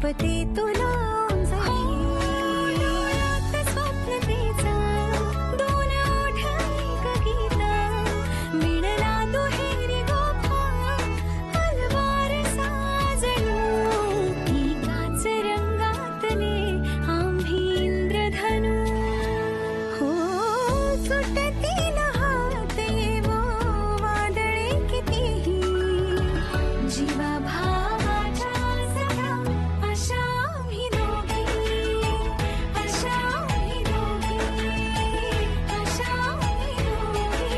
आठवते तुला डोळ्यात स्वप्न तिचं, दोन ओठ एक गीत, मिळला दुहेरी गोफा तलवार साजळू, एकाच रंगातले आम्ही इंद्रधनू. हो सुटतील हाते वो वादळे कितीही, जीवा भावाच्या सगळा अशा आम्ही दोघी, अशा आम्ही दोघी, अशा आम्ही दोघी.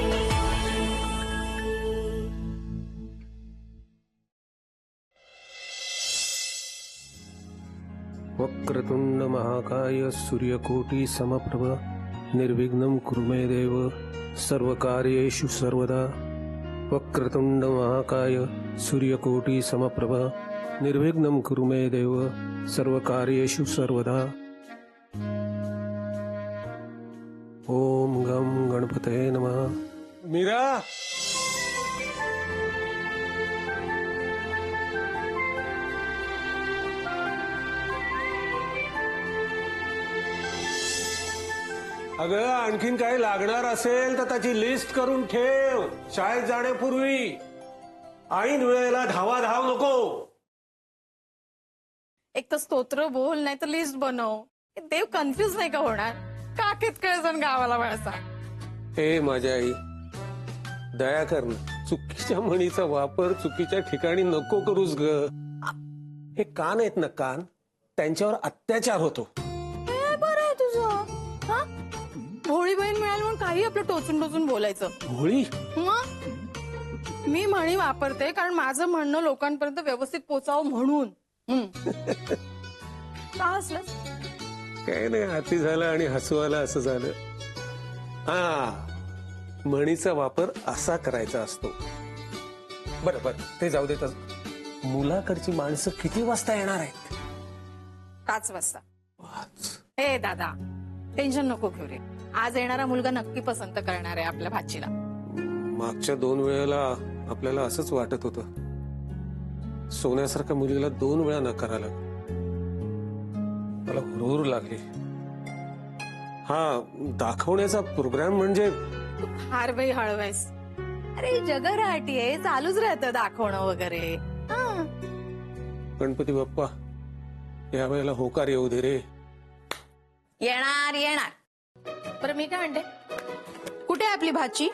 वक्रतुंड महाकाय सूर्यकोटी समप्रभ निर्विघ्नं कुरु मे देव सर्वकार्येषु सर्वदा. वक्रतुंड महाकाय सूर्यकोटी समप्रभ निर्विघ्नं कुरु मे देव सर्वकार्येषु सर्वदा. ओम गम गणपतये नमः. मीरा, अगं आणखीन काही लागणार असेल तर त्याची लिस्ट करून ठेव. शाळेत जाण्यापूर्वी ऐन वेळेला धावाधाव नको. एक तर स्तोत्र बोल, नाही तर लिस्ट बनव. देव कन्फ्युज नाही का होणार? का कितकळे जण गावाला वळसा. हे माझ्या आई, दया कर ना. चुकीच्या म्हणीचा वापर चुकीच्या ठिकाणी नको करूस ग. हे कान आहेत ना, कान, त्यांच्यावर अत्याचार होतो. हे बरं आहे तुझं. हा, भोळी बहीण मिळाली म्हणून काही आपलं टोचून टोचून बोलायचं. होळी मग मी म्हणी वापरते कारण माझं म्हणणं लोकांपर्यंत व्यवस्थित पोचावं म्हणून. का हसलंस? काय नाही, हाती झालं आणि हसू आलं असं झालं. हा, म्हणीचा वापर असा करायचा असतो. बरं बरं, ते जाऊ देत. मुलाकडची माणसं किती वाजता येणार आहेत? 5 वाजता. हे दादा, टेन्शन नको घेऊ रे. आज येणारा मुलगा नक्की पसंत करणार आहे आपल्या भाचीला. मागच्या 2 वेळेला आपल्याला असंच वाटत होतं. सोन्यासारख्या मुलीला 2 वेळा नकार आला. मला हुरूर लागली. हा, दाखवण्याचा प्रोग्राम म्हणजे हार बाई हळवायस. अरे जगराटी आहे, चालूच राहतं दाखवणं वगैरे. हा. गणपती बाप्पा या वेळेला होकार येऊ दे रे. येणार येणार. बरं मी काय म्हणते, कुठे आहे आपली भाची?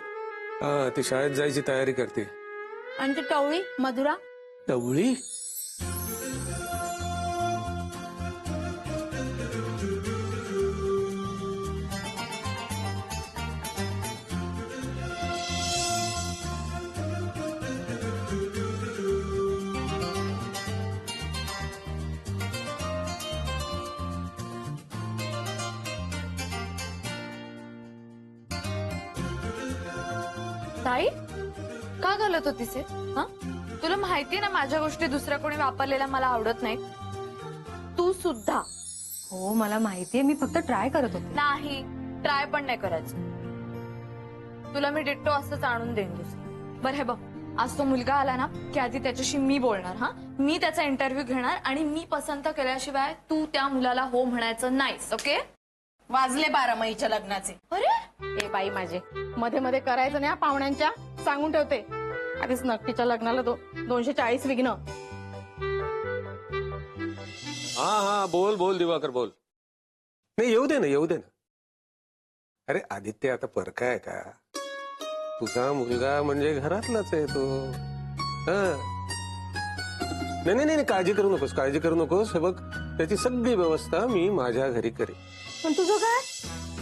हा, ती शाळेत जायची तयारी करते. आणि ती टवळी मधुरा? टवळी? ताई, का घालत होतीस हे? हा, तुला माहितीये ना माझ्या गोष्टी दुसऱ्या कोणी वापरलेल्या मला आवडत नाहीत. तू सुद्धा. हो मला माहितीये, मी फक्त ट्राय करत होते. नाही, ट्राय पण नाही करायचं. तुला मी डिट्टो असंच आणून देईन दुसरं. बरं हे बघ, आज तो मुलगा आला ना की आधी त्याच्याशी मी बोलणार. हा, मी त्याचा इंटरव्ह्यू घेणार आणि मी पसंत केल्याशिवाय तू त्या मुलाला हो म्हणायचं नाहीस. ओके? वाजले 12 मईच्या लग्नाचे. अरे ए बाई माझे, मध्ये मध्ये करायचं नाही. पाहुण्यांच्या सांगून ठेवते. आधीच नक्कीच्या लग्नाला 240 विघ्न. हा हा, बोल बोल दिवाकर बोल. नाही, येऊ दे ना, येऊ दे ना. अरे आदित्य आता परका आहे का? तुझा मुलगा म्हणजे घरातलाच आहे तो. नाही नाही नाही, काळजी करू नकोस, काळजी करू नकोस. हे बघ, त्याची सगळी व्यवस्था मी माझ्या घरी करेन. पण तुझं काय?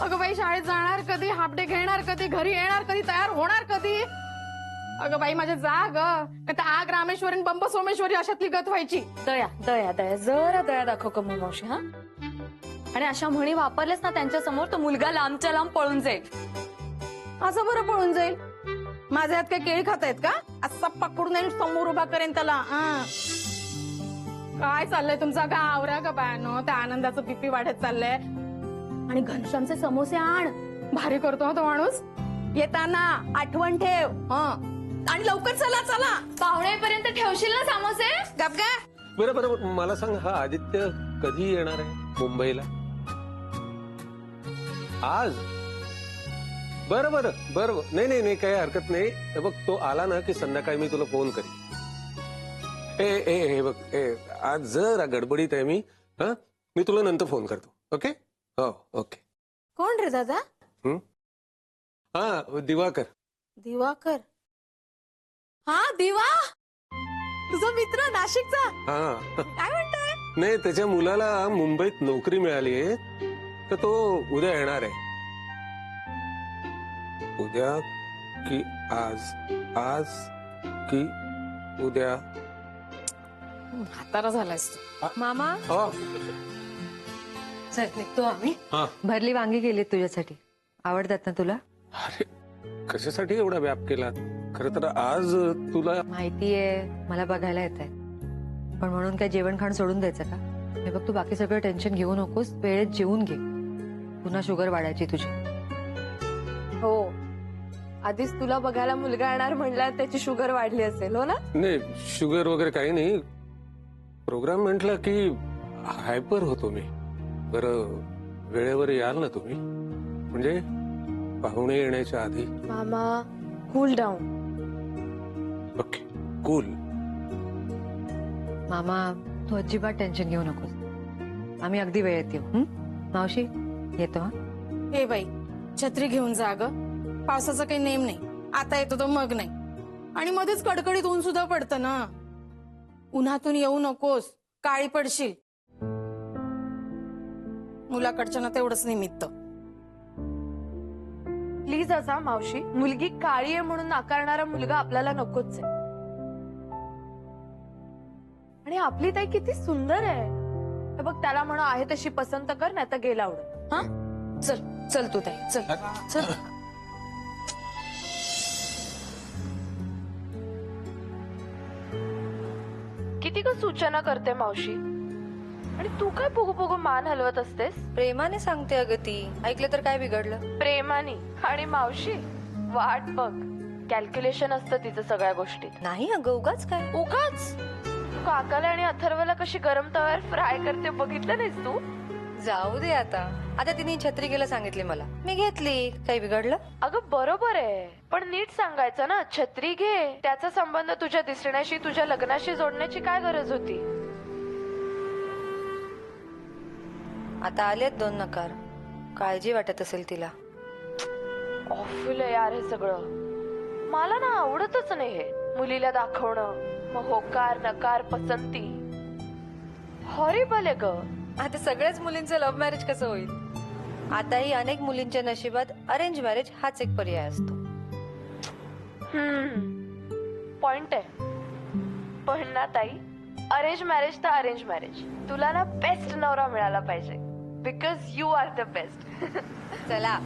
अगं बाई, शाळेत जाणार कधी, हाफ डे घेणार कधी, घरी येणार कधी, तयार होणार कधी? अगं बाई माझे जा ग. आग रामेश्वरी बंब सोमेश्वरी अशातली गत व्हायची. दया दया दया, जरा दया दाखव का मग मावशी. हा, आणि अशा म्हणी वापरलेस ना त्यांच्या समोर, तो मुलगा लांबच्या लांब पळून जाईल. असं बरं पळून जाईल? माझ्या हात काय केळी खातायत का? असा पकडून आणि समोर उभा करेन त्याला. काय चाललंय तुमचा? का आवरा का बायानो? त्या आनंदाचं बीपी वाढत चाललंय. आणि घनश्यामचे समोसे आण, भारी करतो तो माणूस. येताना आठवण ठेव. आणि लवकर चला चला. पाहुणेपर्यंत ठेवशील ना समोसे? गप गा. बरं बरं, मला सांग, हा आदित्य कधी येणार आहे मुंबईला? आज? बरं बरं बरं, नाही नाही नाही, काही हरकत नाही. हे बघ, तो आला ना की संध्याकाळी मी तुला फोन करेन. ए ए हे बघ, आज जरा गडबडीत आहे मी. हा, मी तुला नंतर फोन करतो. ओके? हो, ओके. कोण रे दादा? हा, दिवाकर. दिवाकर? हा, दिवा, तुझा मित्र नाशिकचा. हा, काय म्हणतोय? नाही, त्याच्या मुलाला मुंबईत नोकरी मिळाली आहे, तर तो उद्या येणार आहे. उद्या की आज? आज की उद्या? म्हातारा झालायस तू. मामा हा, चल निघतो आम्ही. हा. भरली वांगी केलीत तुझ्यासाठी, आवडतात ना तुला? अरे, कशासाठी एवढा व्याप केला? खरं तर आज तुला माहितीये मला बघायला येत आहे, पण म्हणून काय जेवण खाण सोडून द्यायचं का? हे बघ, तू बाकी सगळं टेन्शन घेऊ नकोस, वेळेत जेवून घे. पुन्हा शुगर वाढायची तुझी. हो, आधीच तुला बघायला मुलगा येणार म्हणल्यावर त्याची शुगर वाढली असेल, हो ना? नाही, शुगर वगैरे काही नाही. प्रोग्राम म्हटलं की हायपर होतो मी. बरं, वेळेवर याल ना तुम्ही, म्हणजे पाहुणे येण्याच्या आधी. मामा, कूल डाऊन. Okay, cool. मामा, तू अजिबात टेन्शन घेऊ नकोस, आम्ही अगदी वेळेत येऊ. मावशी, येतो हा. हे बाई, छत्री घेऊन जा ग. पावसाचा काही नेम नाही, आता येतो तो मग नाही. आणि मध्येच कडकडीत ऊन सुद्धा पडतं ना. उन्हातून येऊ नकोस, काळी पडशील. मुलाकडच्या ना तेवढंच निमित्त. प्लीज असा मावशी, मुलगी काळी आहे म्हणून नाकारणारा मुलगा आपल्याला नकोच आहे. आणि आपली ताई किती सुंदर आहे. हे बघ, त्याला म्हणा आहे तशी पसंत कर, नाही तर गेला आवडत. हा, चल चल तू ताई, चल चल. किती ग सूचना करते मावशी, आणि तू काय पुगू पुगू मान हलवत असतेस? प्रेमाने सांगते अगं ती, ऐकलं तर काय बिघडलं? प्रेमाने. आणि मावशी, वाट बघ, कॅल्क्युलेशन असतं तिचं सगळ्या गोष्टीत. नाही अगं, उगाच काय. उगाच काकाला आणि अथर्वला कशी गरम तव्यावर फ्राय करते बघितलं नाहीस तू? जाऊ दे आता. आता तिने छत्री घ्यायला सांगितली मला, मी घेतली. काही बिघडलं? अगं बरोबर आहे, पण नीट सांगायचं ना, छत्री घे. त्याचा संबंध तुझ्या दिसण्याशी, तुझ्या लग्नाशी जोडण्याची काय गरज होती? आता आलेत 2 नकार, काळजी वाटत असेल तिला. ऑफिल आहे यार हे सगळं. मला ना आवडतच नाही हे. मुलीला दाखवणं, मग होकार नकार पसंती. हॉरिबल आहे ग. आता सगळ्याच मुलींचं लव्ह मॅरेज कसं होईल? आताही अनेक मुलींच्या नशिबात अरेंज मॅरेज हाच एक पर्याय असतो. पॉइंट आहे. पण ना ताई, अरेंज मॅरेज तर अरेंज मॅरेज, तुला ना बेस्ट नवरा मिळाला पाहिजे, because you are the best. चला.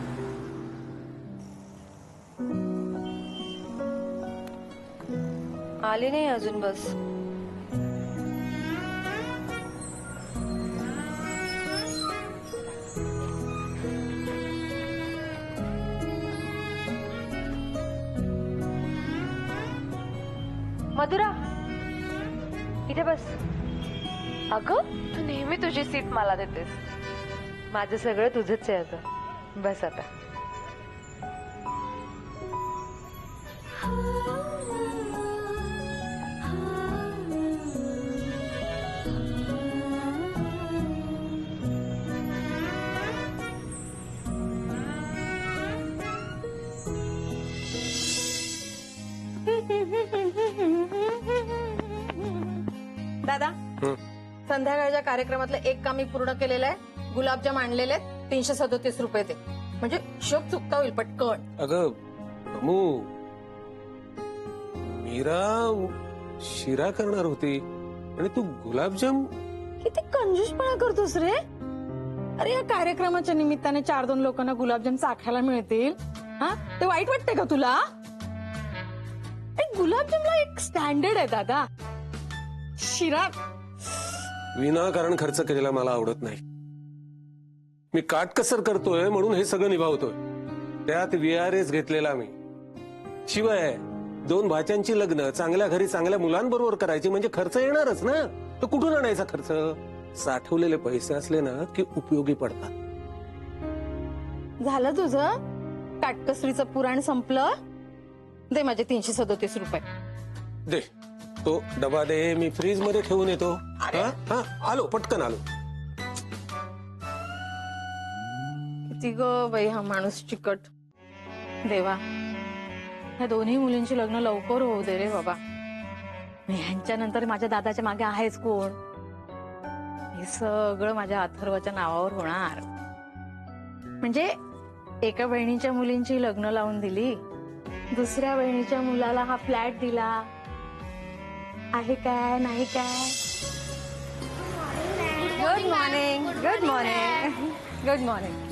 आली नाही अजून बस. मधुरा, इथे बस. अगं, तू नेहमी तुझी सीट मला देतेस. माझं सगळं तुझंच आहे अगं, बस आता. दादा, संध्याकाळच्या कार्यक्रमातलं एक काम मी पूर्ण केलेलं आहे. गुलाबजाम आणलेले आहेत, 337 रुपये दे. म्हणजे हिशोब चुकता होईल पटकन. अगं अमू, मीरा शिरा करणार होती आणि तू गुलाबजाम. किती कंजूसपणा करतोस रे. अरे, या कार्यक्रमाच्या निमित्ताने 4-2 लोकांना गुलाबजाम चाखायला मिळतील, हा, ते वाईट वाटते का तुला? गुलाबजामला एक स्टँडर्ड आहे दादा. शिरा विनाकारण खर्च केलेला मला आवडत नाही. मी काटकसर करतोय म्हणून हे सगळं निभावतोय. त्यात VRS घेतलेला मी. शिवाय 2 भाच्यांची लग्न चांगल्या घरी चांगल्या मुलांबरोबर करायची म्हणजे खर्च येणारच ना. तर कुठून आणायचा खर्च? साठवलेले पैसे असले ना की उपयोगी पडतात. झालं तुझं काटकसरीचं पुराण संपलं. दे माझे 337 रुपये. दे तो डबा दे, मी फ्रीज मध्ये ठेवून येतो. हा हा आलो, पटकन आलो. किती ग बाई हा माणूस चिकट. देवा, ह्या दोन्ही मुलींची लग्न लवकर होऊ दे रे बाबा. ह्यांच्या नंतर माझ्या दादाच्या मागे आहेच कोण? हे सगळं माझ्या अथर्वच्या नावावर होणार. म्हणजे एका बहिणीच्या मुलींची लग्न लावून दिली, दुसऱ्या बहिणीच्या मुलाला हा फ्लॅट दिला. आहे काय नाही काय? Good morning. Good morning. Good morning.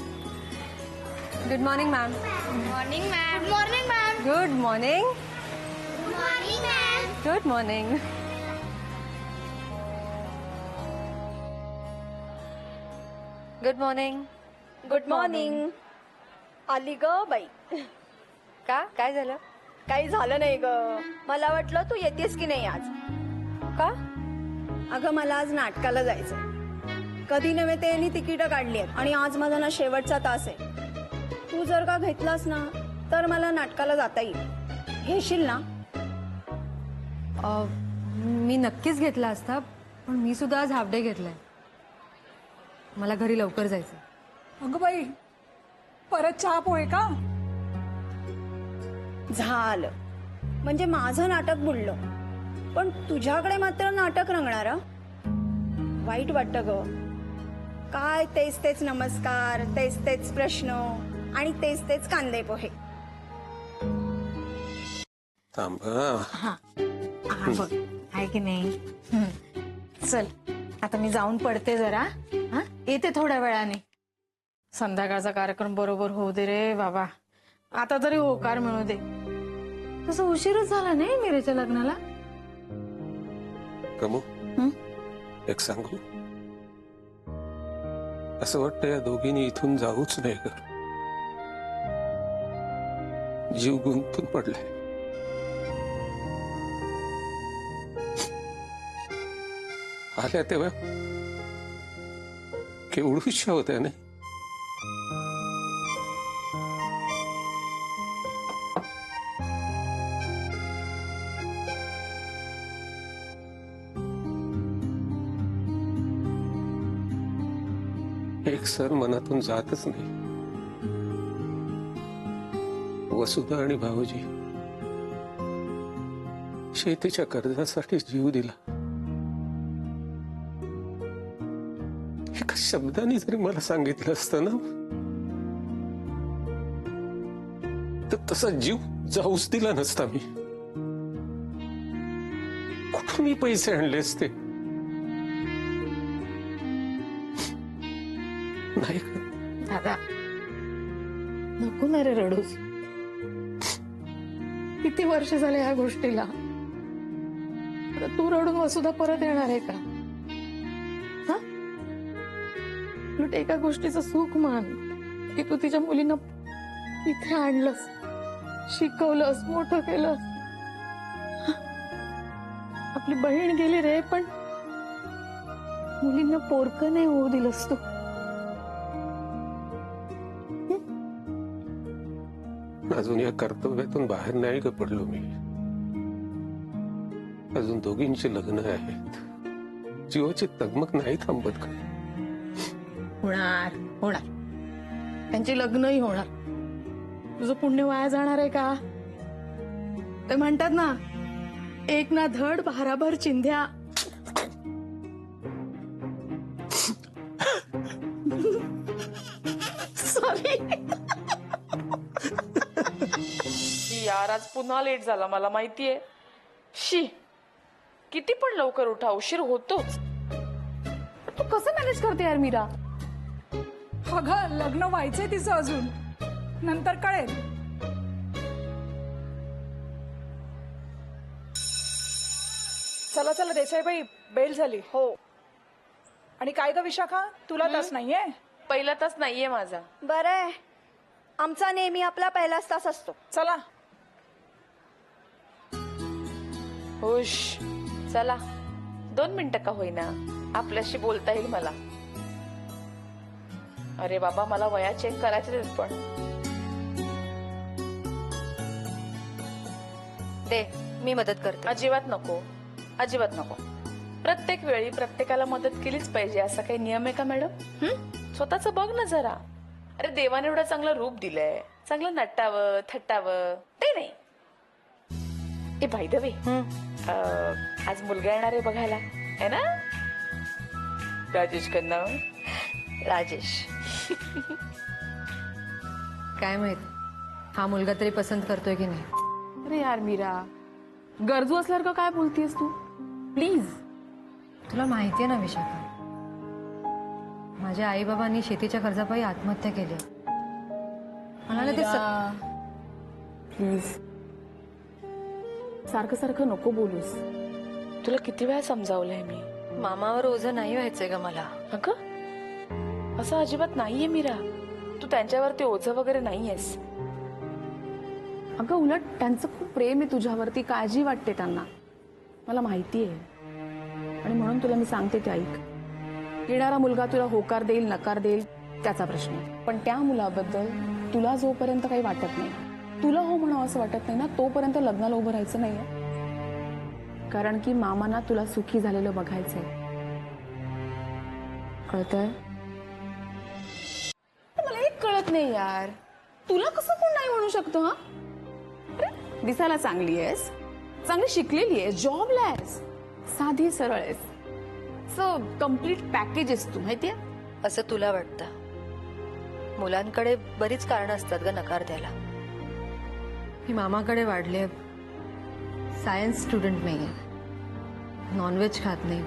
Good morning ma'am. Morning ma'am. Morning ma'am. Good morning. Morning ma'am. Good morning. Good morning. Good morning. आली ग बाई. का काय झालं? काही झालं नाही ग. मला वाटलं तू येतेस की नाही आज. का? अगं मला आज नाटकाला जायचं. कधी नव्हे ते तिकीटं काढली आहेत आणि आज माझा ना शेवटचा तास आहे. तू जर का घेतलास ना तर मला नाटकाला जाता येईल. घेशील ना? मी नक्कीच घेतला असता, पण मी सुद्धा आज हाफ डे घेतलाय. मला घरी लवकर जायचं. अगं बाई, परत चहा पोहे का? झालं म्हणजे माझं नाटक बुडलं, पण तुझ्याकडे मात्र नाटक रंगणार. वाईट वाटतं ग. काय तेच तेच नमस्कार, तेच तेच प्रश्न आणि तेच तेच कांदे पोहे. थांब हा. हा बघ आहे की नाही. चल आता मी जाऊन पडते जरा. हा येते थोड्या वेळाने. संध्याकाळचा कार्यक्रम बरोबर होऊ दे रे बाबा. आता तरी होकार मिळू दे. तसं उशीरच झाला नाही मीरेच्या लग्नाला. कमू, एक सांगू, असं वाटतं या दोघींनी इथून जाऊच नाही ग. जीव गुंतून पडलाय. आल्या तेव्हा केवढूशा होत्या नाही. एक सर मनातून जातच नाही. वसुधा आणि भाऊजी शेतीच्या कर्जासाठी जीव दिला. एका शब्दाने जरी मला सांगितलं असतं ना तर तसा जीव जाऊच दिला नसता मी. कुठून मी पैसे आणले असते? नाही का? दादा नको ना रे रडूस. किती वर्ष झाले ह्या गोष्टीला. आता तू रडून वसुधा परत येणार आहे का? हा उलट एका गोष्टीचं सुख मान की तू तिच्या मुलींना इथे आणलंस, शिकवलंस, मोठं केलंस. आपली बहीण गेली रे, पण मुलींना पोरकं नाही होऊ दिलंस तू. अजून या कर्तव्यातून बाहेर नाही का पडलो मी. अजून दोघींची लग्न आहेत. जीवाची तगमग नाही थांबत का? होणार होणार. त्यांची लग्नही होणार. तुझं पुण्य वाया जाणार आहे का? ते म्हणतात ना, एक ना धड भाराभर चिंध्या. सॉरी यार, आज पुन्हा लेट झाला. मला माहितीये. शी, किती पण लवकर उठा, उशीर होतोच. तू कसं मॅनेज करते यार मीरा? अगं लग्न व्हायचंय तिचं अजून, नंतर कळेल. चला चला देसाईबाई, बेल झाली. हो. आणि काय ग विशाखा, तुला तास नाहीये? पहिला तास नाहीये माझा. बरं, आमचा नेहमी आपला पहिलाच तास असतो. चला. हुश, चला. 2 मिनिटं का होईना आपल्याशी बोलता येईल मला. अरे बाबा मला वया चेक करायचे पण. दे, मी मदत करते. अजिबात नको, अजिबात नको. प्रत्येक वेळी प्रत्येकाला मदत केलीच पाहिजे असा काही नियम आहे का मॅडम? स्वतःच बघ ना जरा. अरे देवाने एवढं चांगलं रूप दिलंय, चांगलं नटावं थटावं ते नाही. ए बाय द वे, आज मुलगा येणार आहे बघायला है ना? राजेश कन्ना. राजेश. काय माहित हा मुलगा तरी पसंत करतोय की नाही. अरे यार मीरा, गरजू असल्यावर का काय बोलतीयस तू? प्लीज. तुला माहितीये ना विशाखा, माझ्या आई बाबांनी शेतीच्या कर्जापायी आत्महत्या केली. मला ना ते प्लीज सारखं सारखं नको बोलूस. तुला किती वेळा समजावलंय मी. मामावर ओझं नाही व्हायचंय का मला. अगं असं अजिबात नाहीये मीरा. तू त्यांच्यावरती ओझं वगैरे नाहीयेस. अगं उलट त्यांचं खूप प्रेम आहे तुझ्यावरती, काळजी वाटते त्यांना, मला माहिती आहे. आणि म्हणून तुला मी सांगते ते ऐक. येणारा मुलगा तुला होकार देईल नकार देईल त्याचा प्रश्न, पण त्या मुलाबद्दल तुला जोपर्यंत काही वाटत नाही, तुला हो म्हणावं असं वाटत नाही ना, तोपर्यंत लग्नाला उभं राहायचं नाहीये. कारण की मामांना तुला सुखी झालेलं बघायचंय. कळतंय? मला एक कळत नाही यार, तुला कसं कोण नाही म्हणू शकतो? हा, अरे दिसायला चांगली आहेस, चांगली शिकलेली आहेस, जॉबला आहेस, साधी सरळ आहेस, सो कम्प्लीट पॅकेज आहेस तू, माहितीये? असं तुला वाटतं. मुलांकडे बरीच कारणं असतात ग नकार द्यायला. मी मामाकडे वाढले, सायन्स स्टुडंट नाहीये, नॉनव्हेज खात नाही,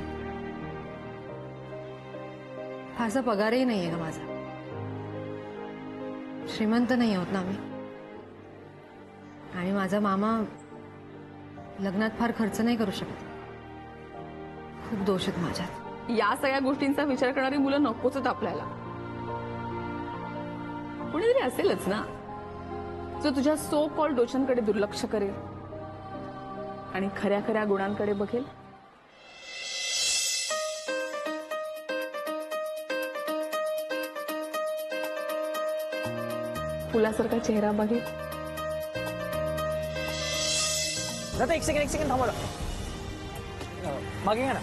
फारसा पगारही नाहीये का माझा, श्रीमंत नाही आहोत ना मी. आणि माझा मामा लग्नात फार खर्च नाही करू शकत. खूप दोष आहेत माझ्यात. या सगळ्या गोष्टींचा विचार करणारी मुलं नकोच आहेत आपल्याला. कुणीतरी असेलच ना जो तुझ्या सो कॉल्ड दोषांकडे दुर्लक्ष करेल आणि खऱ्या खऱ्या गुणांकडे बघेल. फुलासारखा चेहरा बघेल. दादा एक सेकंड थांबा. मागे घ्या ना.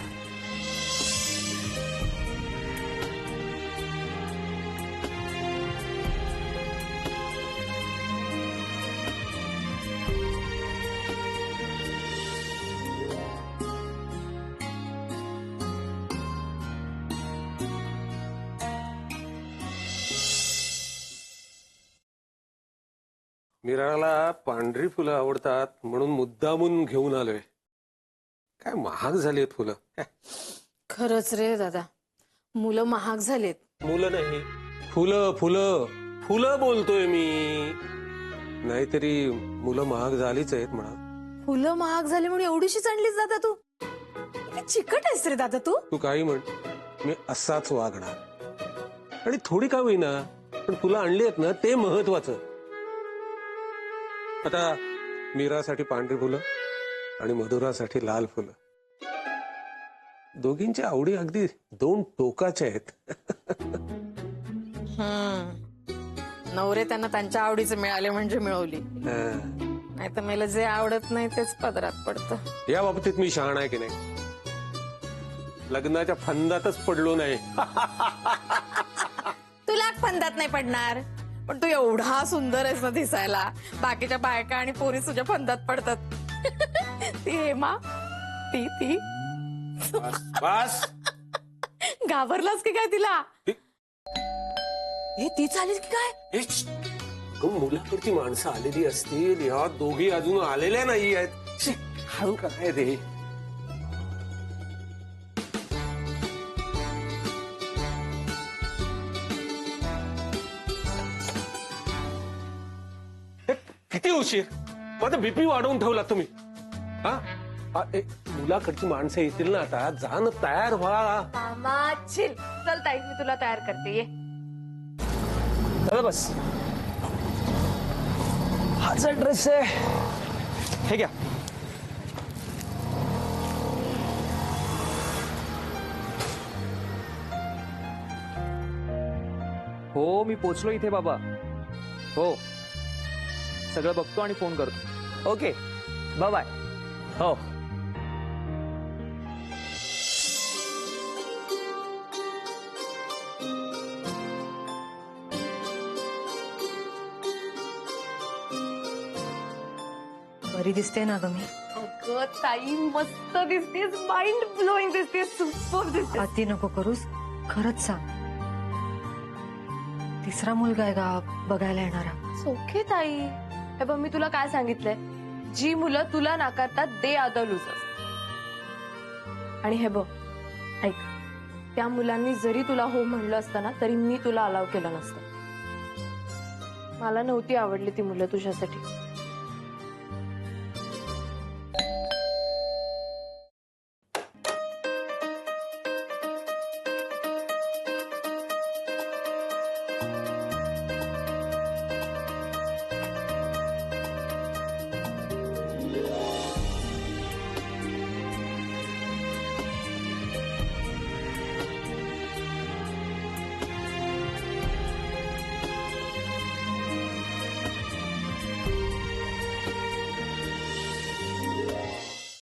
मीराला पांढरी फुलं आवडतात म्हणून मुद्दामून घेऊन आलोय. काय महाग झाली आहेत फुलं. खरंच रे दादा, मुलं महाग झालेत. मुलं नाही, फुलं फुलं फुलं बोलतोय मी. नाहीतरी मुलं महाग झालीच आहेत म्हणा. फुलं महाग झाली म्हणून एवढीशीच आणलीस दादा तू? किती चिकट आहेस रे दादा तू. तू काही म्हण, मी असाच वागणार. आणि थोडी का होईना पण फुलं आणली आहेत ना, ते महत्वाचं. आता मीरासाठी पांढरी फुलं आणि मधुरासाठी लाल फुलं. दोघींच्या आवडी अगदी 2 टोकाच्या आहेत. नवरे त्यांना त्यांच्या आवडीचे मिळाले म्हणजे मिळवली, नाही तर मला जे आवडत नाही तेच पदरात पडतं. या बाबतीत मी शहाणा आहे की नाही. लग्नाच्या फंदातच पडलो नाही. तुला फंदात नाही पडणार, पण तू एवढा सुंदर आहेस ना दिसायला, बाकीच्या बायका आणि पोरी तुझ्या फंदात पडतात. ती हेमा, ती बस. घाबरलास की काय तिला? हे ती चालेल की काय? मुलाकडची माणसं आलेली असतील, या दोघी अजून आलेल्या नाही आहेत. शी, हळू काय रे. किती उशीर. माझा बीपी वाढवून ठेवला तुम्ही. हा, मुलाकडची माणसं येतील ना, आता जा ना, तयार व्हा. मामा चिल. चल ताई, मी तुला तयार करते, ये. दादा बस. हाचा ड्रेस आहे, हे घ्या. हो मी पोचलो इथे बाबा. हो सगळं बघतो आणि फोन करतो. Okay bye bye. हो बरी दिसते ना ग मी. अगं ताई मस्त दिसतेस, माइंड ब्लोईंग दिसतेस, सुपर दिसतेस. अति नको करूस, खरंच सांग. तिसरा मुलगा आहे का बघायला येणारा? ओके ताई. हे बघ मी तुला काय सांगितलंय, जी मुलं तुला नाकारतात दे आर द लुजर्स. आणि हे बघ ऐक, त्या मुलांनी जरी तुला हो म्हणलं असतं ना तरी मी तुला अलाव केलं नसतं. मला नव्हती आवडली ती मुलं तुझ्यासाठी.